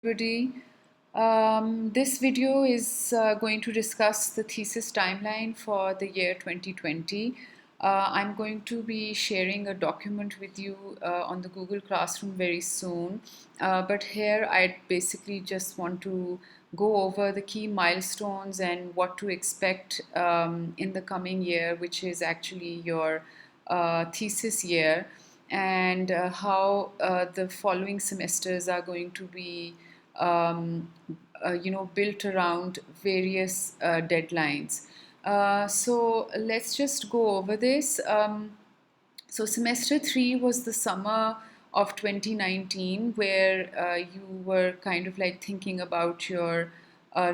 Everybody. This video is going to discuss the thesis timeline for the year 2020. I'm going to be sharing a document with you on the Google Classroom very soon. But here I basically just want to go over the key milestones and what to expect in the coming year, which is actually your thesis year, and how the following semesters are going to be built around various deadlines. So let's just go over this. So semester 3 was the summer of 2019, where you were kind of like thinking about your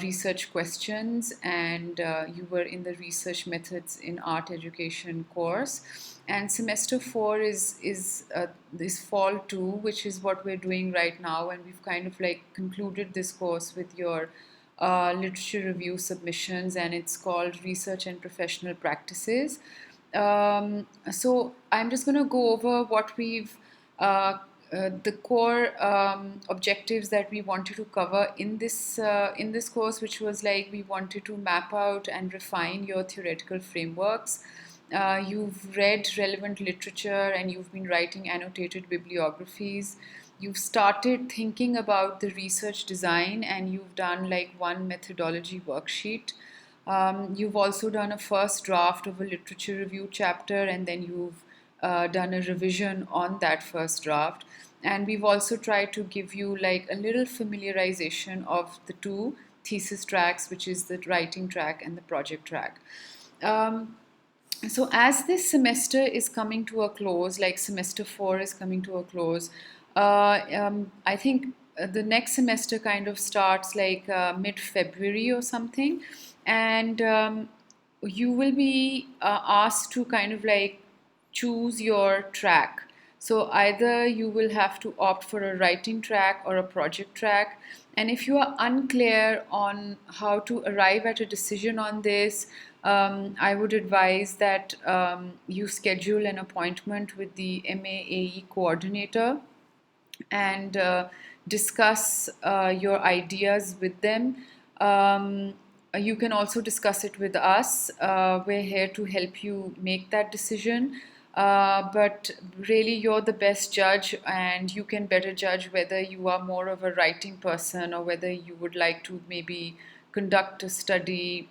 research questions, and you were in the research methods in art education course. And semester 4 is this fall 2, which is what we're doing right now, and we've kind of like concluded this course with your literature review submissions, and it's called Research and Professional Practices. So I'm just going to go over what we've the core objectives that we wanted to cover in this course, which was like we wanted to map out and refine your theoretical frameworks. You've read relevant literature and you've been writing annotated bibliographies. You've started thinking about the research design, and you've done like one methodology worksheet. You've also done a first draft of a literature review chapter, and then you've done a revision on that first draft. And we've also tried to give you like a little familiarization of the two thesis tracks, which is the writing track and the project track. So as this semester is coming to a close, like semester 4 is coming to a close, I think the next semester kind of starts like mid-February or something, and you will be asked to kind of like choose your track. So either you will have to opt for a writing track or a project track. And if you are unclear on how to arrive at a decision on this, I would advise that you schedule an appointment with the MAAE coordinator and discuss your ideas with them. You can also discuss it with us. We're here to help you make that decision. But really, you're the best judge, and you can better judge whether you are more of a writing person or whether you would like to maybe conduct a study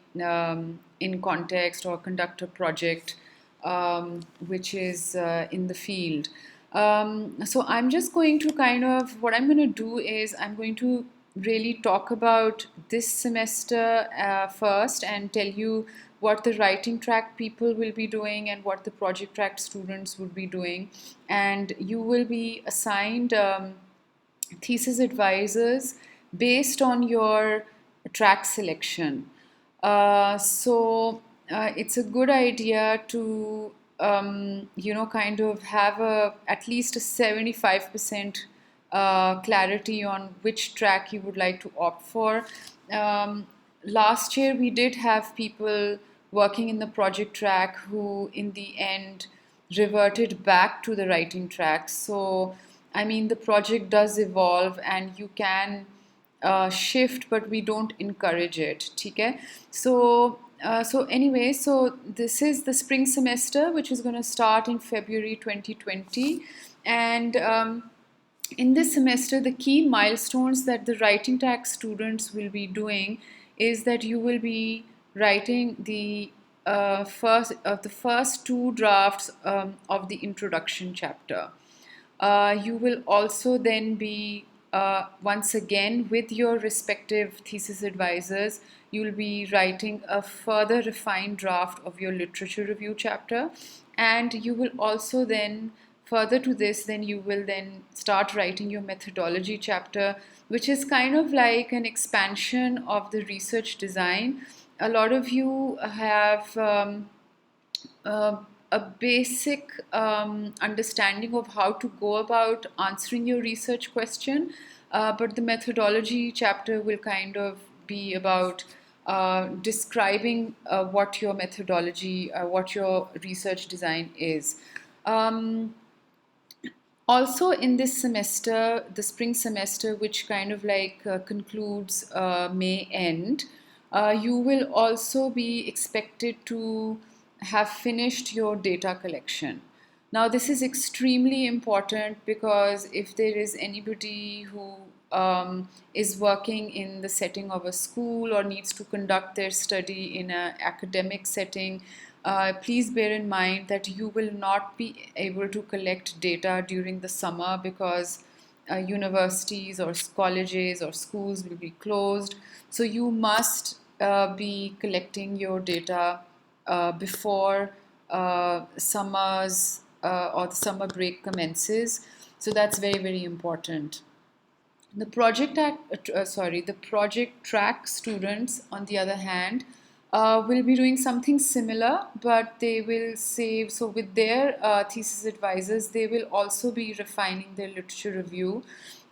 in context or conduct a project which is in the field. So I'm just going to what I'm going to do is I'm going to really talk about this semester first and tell you what the writing track people will be doing and what the project track students would be doing. And you will be assigned thesis advisors based on your track selection. It's a good idea to kind of have at least a 75% clarity on which track you would like to opt for. Last year we did have people working in the project track who in the end reverted back to the writing track. So I mean, the project does evolve and you can shift, but we don't encourage it. Okay? So this is the spring semester, which is going to start in February 2020. And in this semester, the key milestones that the writing track students will be doing is that you will be writing the first two drafts of the introduction chapter. You will also then be once again with your respective thesis advisors, you will be writing a further refined draft of your literature review chapter, and you will also then further to this, then you will then start writing your methodology chapter, which is kind of like an expansion of the research design. A lot of you have a basic understanding of how to go about answering your research question, but the methodology chapter will kind of be about describing what your methodology, what your research design is. Also, in this semester, the spring semester, which kind of like concludes May end, you will also be expected to have finished your data collection. Now, this is extremely important because if there is anybody who is working in the setting of a school or needs to conduct their study in an academic setting, please bear in mind that you will not be able to collect data during the summer because universities or colleges or schools will be closed. So you must be collecting your data before summers or the summer break commences. So that's very, very important. The project track students, on the other hand, will be doing something similar, but they will save. So with their thesis advisors, they will also be refining their literature review,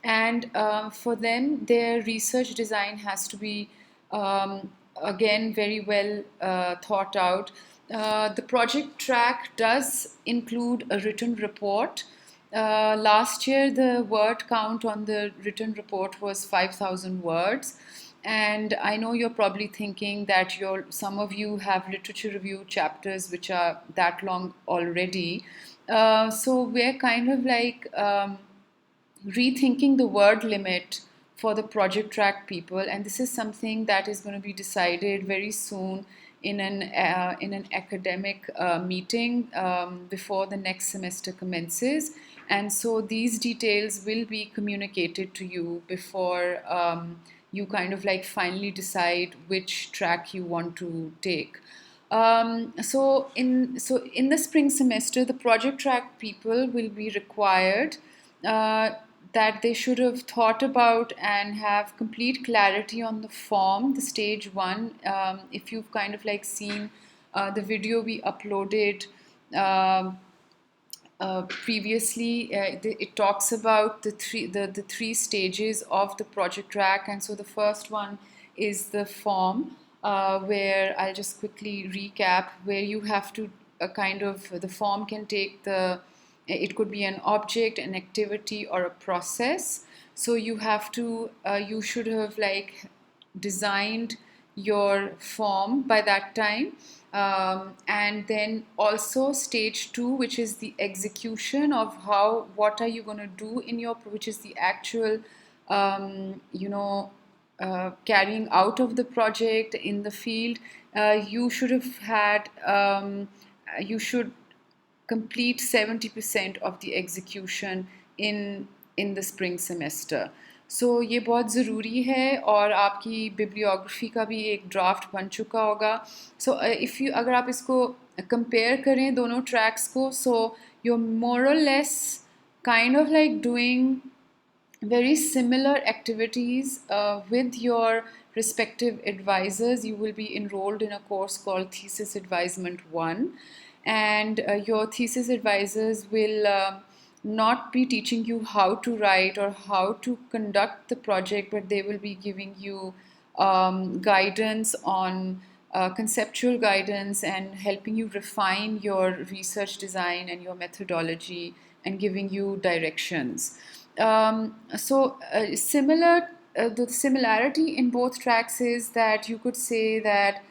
and for them, their research design has to be again very well thought out. The project track does include a written report. Last year, the word count on the written report was 5,000 words. And I know you're probably thinking that some of you have literature review chapters which are that long already. So we're kind of like rethinking the word limit for the project track people, and this is something that is going to be decided very soon in an academic meeting before the next semester commences. And so these details will be communicated to you before you kind of like finally decide which track you want to take. So in the spring semester, the project track people will be required uh, that they should have thought about and have complete clarity on the form, the stage one. If you've kind of like seen the video we uploaded previously, it talks about the three stages of the project track. And so the first one is the form, where I'll just quickly recap, where you have to the form can take it could be an object, an activity, or a process. So you should have like designed your form by that time. And then also stage two, which is the execution of what are you going to do which is the actual, carrying out of the project in the field. You should have had, you should complete 70% of the execution in the spring semester. सो ये बहुत ज़रूरी है, और आपकी bibliography का भी एक draft बन चुका होगा. सो अगर आप इसको कंपेयर करें दोनों ट्रैक्स को, सो you're more or less kind of like doing very similar activities with your respective advisors. You will be enrolled in a course called Thesis Advisement 1, and your thesis advisors will not be teaching you how to write or how to conduct the project, but they will be giving you guidance on conceptual guidance and helping you refine your research design and your methodology and giving you directions. The similarity in both tracks is that you could say that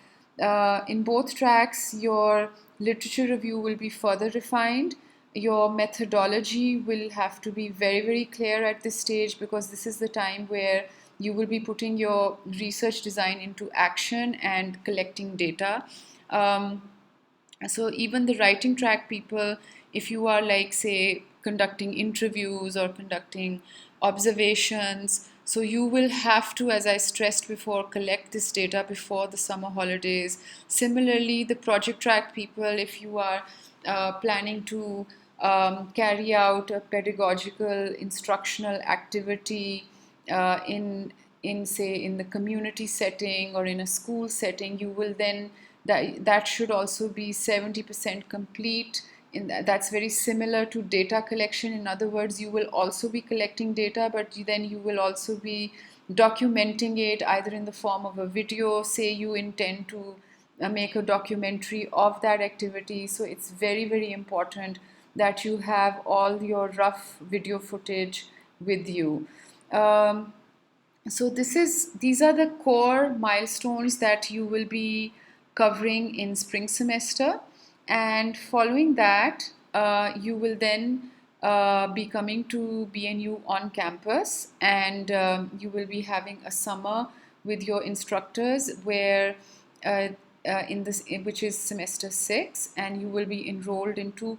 in both tracks, your literature review will be further refined. Your methodology will have to be very, very clear at this stage, because this is the time where you will be putting your research design into action and collecting data. So even the writing track people, if you are like, say, conducting interviews or conducting observations, so you will have to, as I stressed before, collect this data before the summer holidays. Similarly, the project track people, if you are planning to carry out a pedagogical instructional activity in the community setting or in a school setting, you will then that should also be 70% complete. That's very similar to data collection. In other words, you will also be collecting data, but then you will also be documenting it either in the form of a video. Say you intend to make a documentary of that activity. So it's very, very important that you have all your rough video footage with you. Um, so these are the core milestones that you will be covering in spring semester, and following that you will then be coming to BNU on campus, and you will be having a summer with your instructors where uh, which is semester 6, and you will be enrolled in two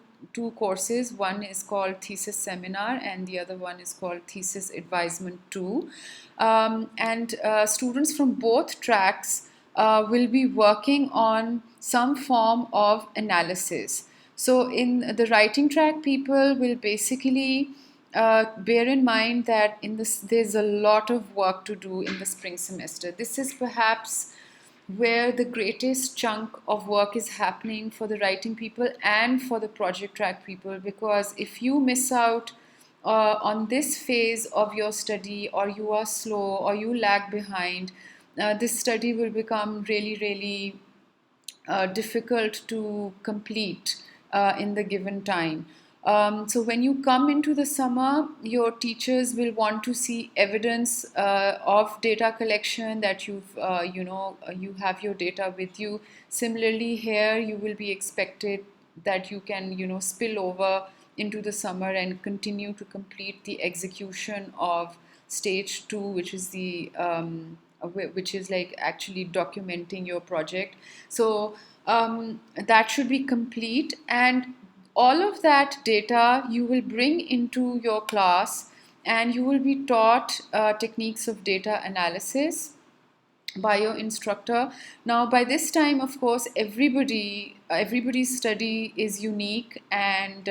courses. One is called Thesis Seminar and the other one is called Thesis Advisement 2. And students from both tracks will be working on some form of analysis. So in the writing track, people will basically bear in mind that there's a lot of work to do in the spring semester. This is perhaps where the greatest chunk of work is happening for the writing people and for the project track people, because if you miss out on this phase of your study, or you are slow or you lag behind, this study will become really, really difficult to complete in the given time. So when you come into the summer, your teachers will want to see evidence of data collection, that you have your data with you. Similarly, here you will be expected that you can spill over into the summer and continue to complete the execution of stage 2, which is like actually documenting your project. So that should be complete, and all of that data you will bring into your class, and you will be taught techniques of data analysis by your instructor. Now, by this time, of course, everybody's study is unique, and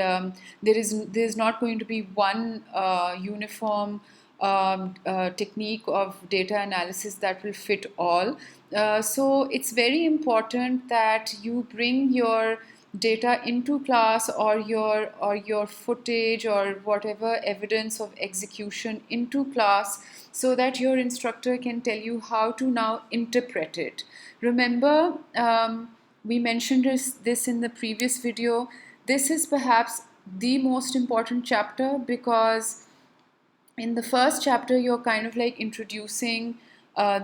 there's not going to be one uniform technique of data analysis that will fit all. So it's very important that you bring your data into class, or your footage or whatever evidence of execution into class, so that your instructor can tell you how to now interpret it. Remember, we mentioned this in the previous video. This is perhaps the most important chapter, because in the first chapter you're kind of like introducing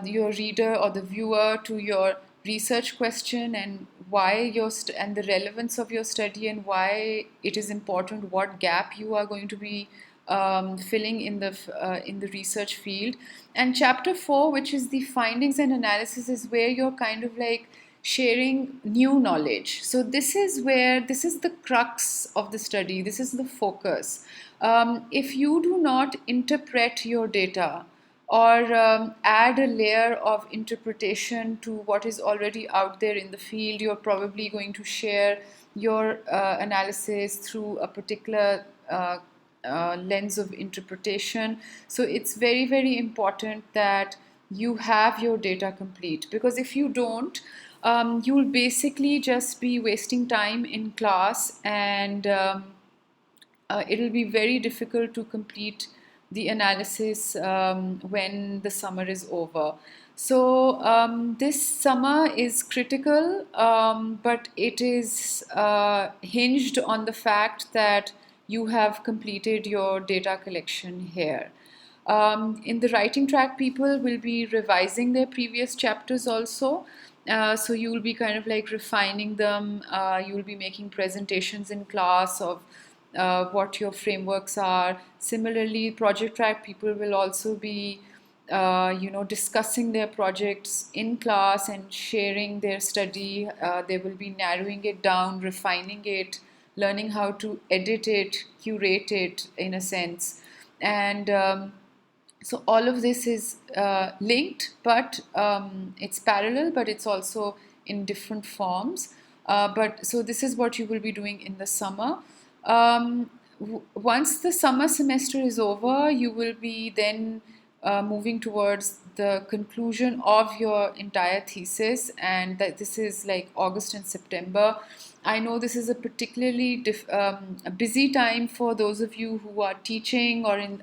your reader or the viewer to your research question, and why and the relevance of your study, and why it is important, what gap you are going to be filling in the research field. And chapter 4, which is the findings and analysis, is where you're kind of like sharing new knowledge. So this is the crux of the study. This is the focus. If you do not interpret your data, or add a layer of interpretation to what is already out there in the field, you're probably going to share your analysis through a particular lens of interpretation. So it's very, very important that you have your data complete, because if you don't, you'll basically just be wasting time in class, and it'll be very difficult to complete the analysis when the summer is over. So this summer is critical, but it is hinged on the fact that you have completed your data collection here. In the writing track, people will be revising their previous chapters also. So you will be kind of like refining them. You will be making presentations in class of what your frameworks are. Similarly, project track people will also be discussing their projects in class and sharing their study. They will be narrowing it down, refining it, learning how to edit it, curate it in a sense. And so all of this is linked, but it's parallel, but it's also in different forms. But so this is what you will be doing in the summer. Once the summer semester is over, you will be then moving towards the conclusion of your entire thesis, and that this is like August and September. I know this is a particularly a busy time for those of you who are teaching or in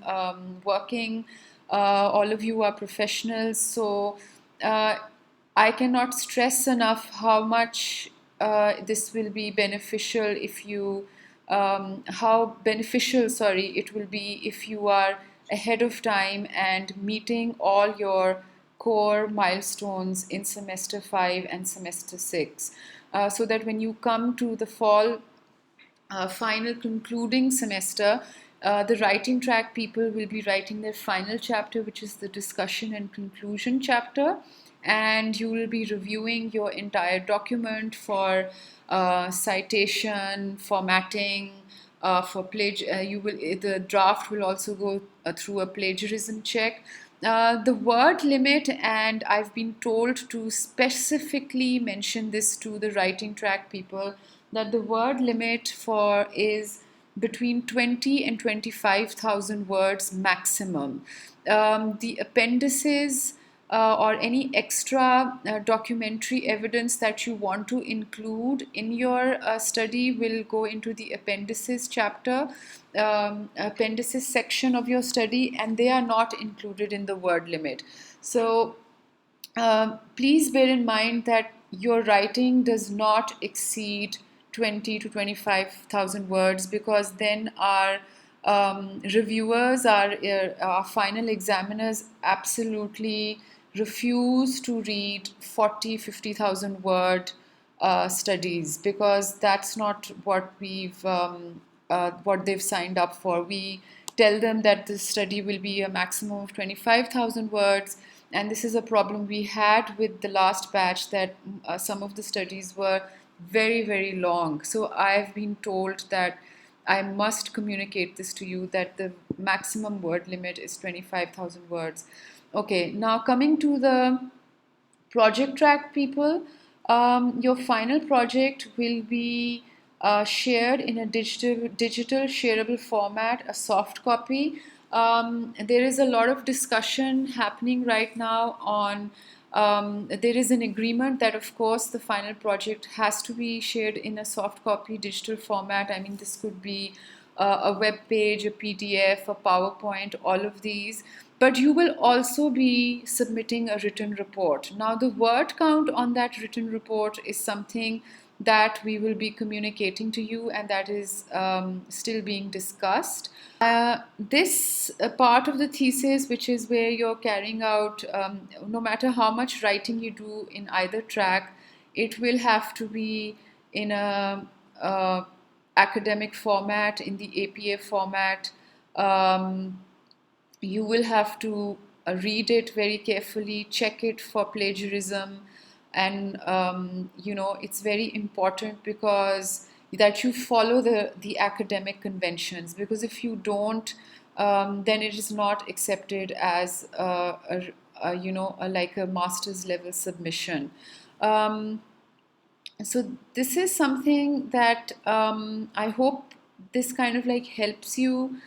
working. All of you are professionals, so I cannot stress enough how much this will be beneficial if you how beneficial, sorry, it will be if you are ahead of time and meeting all your core milestones in semester 5 and semester 6, so that when you come to the fall final concluding semester, the writing track people will be writing their final chapter, which is the discussion and conclusion chapter, and you will be reviewing your entire document for citation, formatting, for the draft will also go through a plagiarism check. The word limit, and I've been told to specifically mention this to the writing track people, that the word limit for is between 20 and 25,000 words maximum. The appendices or any extra documentary evidence that you want to include in your study will go into the appendices chapter, appendices section of your study, and they are not included in the word limit. So please bear in mind that your writing does not exceed 20 to 25,000 words, because then our reviewers, our final examiners absolutely refuse to read 40, 50,000 word studies, because that's not what they've signed up for. We tell them that the study will be a maximum of 25,000 words, and this is a problem we had with the last batch, that some of the studies were very, very long. So I've been told that I must communicate this to you, that the maximum word limit is 25,000 words. Okay, now coming to the project track people, your final project will be shared in a digital shareable format, a soft copy. There is a lot of discussion happening right now on, there is an agreement that of course the final project has to be shared in a soft copy digital format. I mean, this could be a web page, a PDF, a PowerPoint, all of these. But you will also be submitting a written report. Now, the word count on that written report is something that we will be communicating to you, and that is still being discussed. This part of the thesis, which is where you're carrying out, no matter how much writing you do in either track, it will have to be in a academic format, in the APA format. You will have to read it very carefully, check it for plagiarism, and it's very important because that you follow the academic conventions, because if you don't, then it is not accepted as like a master's level submission. So this is something that I hope this kind of like helps you.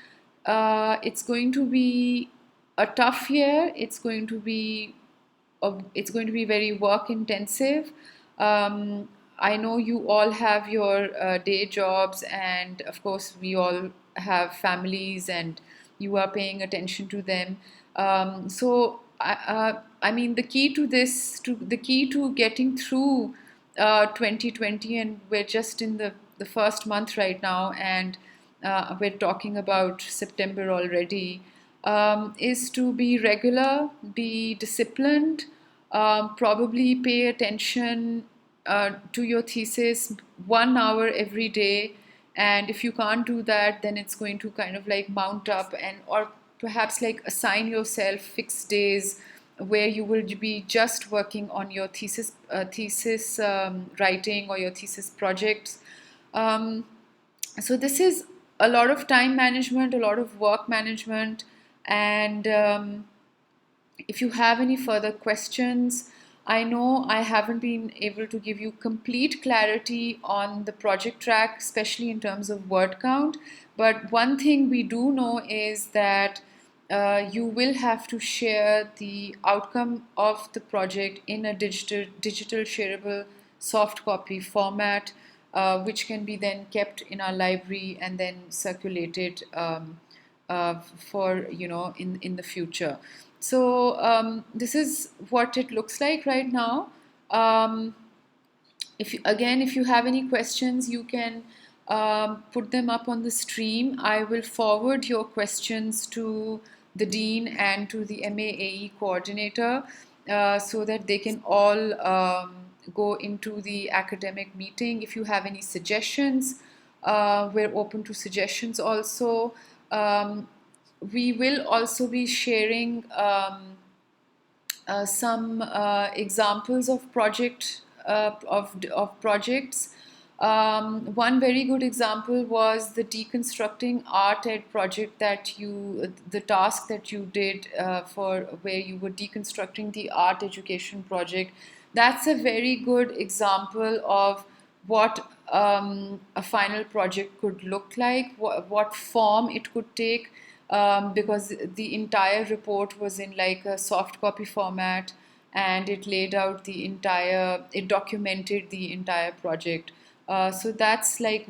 It's going to be a tough year. It's going to be very work intensive. I know you all have your day jobs, and of course we all have families, and you are paying attention to them. I mean, the key to getting through 2020, and we're just in the first month right now, and we're talking about September already, is to be regular, be disciplined, probably pay attention to your thesis 1 hour every day. And if you can't do that, then it's going to kind of like mount up, and or perhaps like assign yourself fixed days where you will be just working on your thesis writing, or your thesis projects. So this is a lot of time management, a lot of work management, and if you have any further questions, I know I haven't been able to give you complete clarity on the project track, especially in terms of word count. But one thing we do know is that you will have to share the outcome of the project in a digital shareable soft copy format, which can be then kept in our library and then circulated for in the future. So this is what it looks like right now. If you have any questions, you can put them up on the stream. I will forward your questions to the dean and to the MAAE coordinator so that they can all go into the academic meeting. If you have any suggestions, we're open to suggestions also. We will also be sharing some examples of projects. One very good example was the deconstructing art ed project the task that you did for where you were deconstructing the art education project. That's a very good example of what a final project could look like, what form it could take, because the entire report was in like a soft copy format, and it documented the entire project. So that's like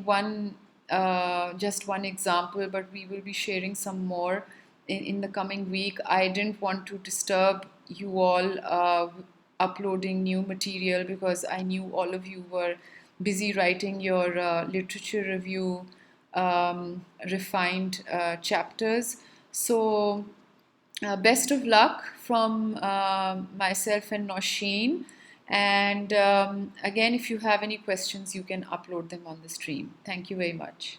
just one example, but we will be sharing some more in the coming week. I didn't want to disturb you all uploading new material because I knew all of you were busy writing your literature review refined chapters. So, best of luck from myself and Nosheen. And again, if you have any questions, you can upload them on the stream. Thank you very much.